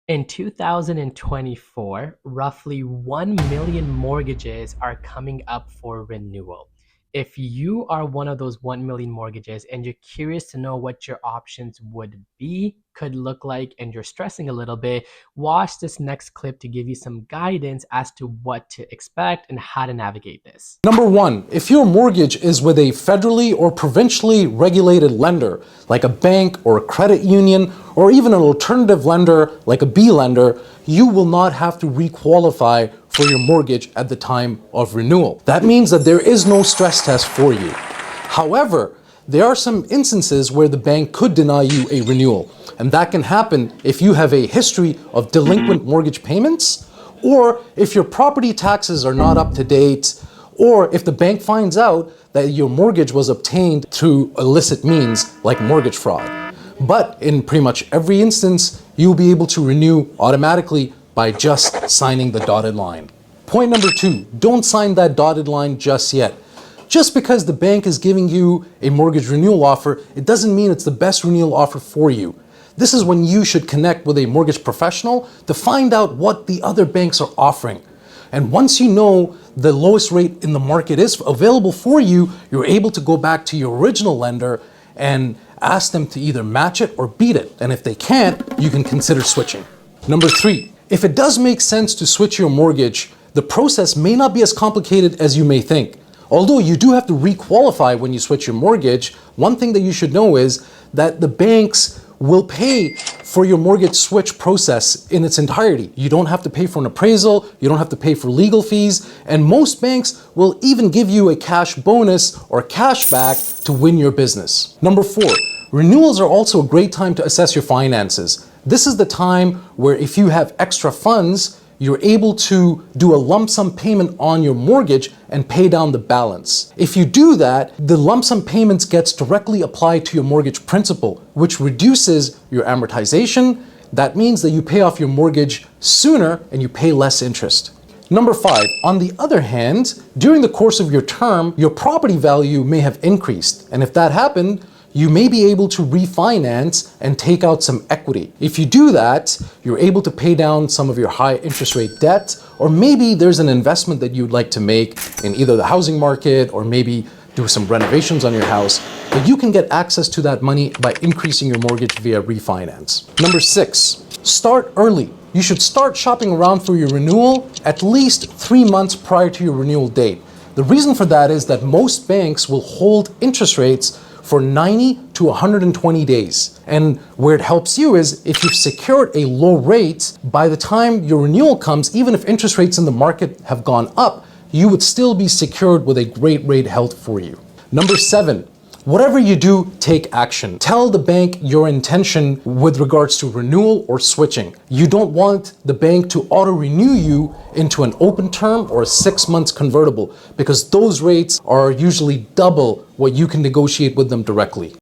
In 2024, roughly 1 million mortgages are coming up for renewal. If you are one of those 1 million mortgages and you're curious to know what your options would be, could look like, and you're stressing a little bit, watch this next clip to give you some guidance as to what to expect and how to navigate this. Number one, if your mortgage is with a federally or provincially regulated lender, like a bank or a credit union, or even an alternative lender like a B lender, you will not have to requalify for your mortgage at the time of renewal. That means that there is no stress test for you. However, there are some instances where the bank could deny you a renewal, and that can happen if you have a history of delinquent mortgage payments, or if your property taxes are not up to date, or if the bank finds out that your mortgage was obtained through illicit means like mortgage fraud. But in pretty much every instance, you'll be able to renew automatically by just signing the dotted line. Point number two, don't sign that dotted line just yet. Just because the bank is giving you a mortgage renewal offer, it doesn't mean it's the best renewal offer for you. This is when you should connect with a mortgage professional to find out what the other banks are offering. And once you know the lowest rate in the market is available for you, you're able to go back to your original lender and ask them to either match it or beat it. And if they can't, you can consider switching. Number three, if it does make sense to switch your mortgage, the process may not be as complicated as you may think. Although you do have to requalify when you switch your mortgage, one thing that you should know is that the banks will pay for your mortgage switch process in its entirety. You don't have to pay for an appraisal, you don't have to pay for legal fees, and most banks will even give you a cash bonus or cash back to win your business. Number four, renewals are also a great time to assess your finances. This is the time where if you have extra funds, you're able to do a lump sum payment on your mortgage and pay down the balance. If you do that, the lump sum payments gets directly applied to your mortgage principal, which reduces your amortization. That means that you pay off your mortgage sooner and you pay less interest. Number five, on the other hand, during the course of your term, your property value may have increased. And if that happened, you may be able to refinance and take out some equity. If you do that, you're able to pay down some of your high interest rate debt, or maybe there's an investment that you'd like to make in either the housing market or maybe do some renovations on your house, but you can get access to that money by increasing your mortgage via refinance. Number six, start early. You should start shopping around for your renewal at least 3 months prior to your renewal date. The reason for that is that most banks will hold interest rates for 90 to 120 days. And where it helps you is if you've secured a low rate, by the time your renewal comes, even if interest rates in the market have gone up, you would still be secured with a great rate held for you. Number seven, whatever you do, take action. Tell the bank your intention with regards to renewal or switching. You don't want the bank to auto-renew you into an open term or a 6 months convertible, because those rates are usually double what you can negotiate with them directly.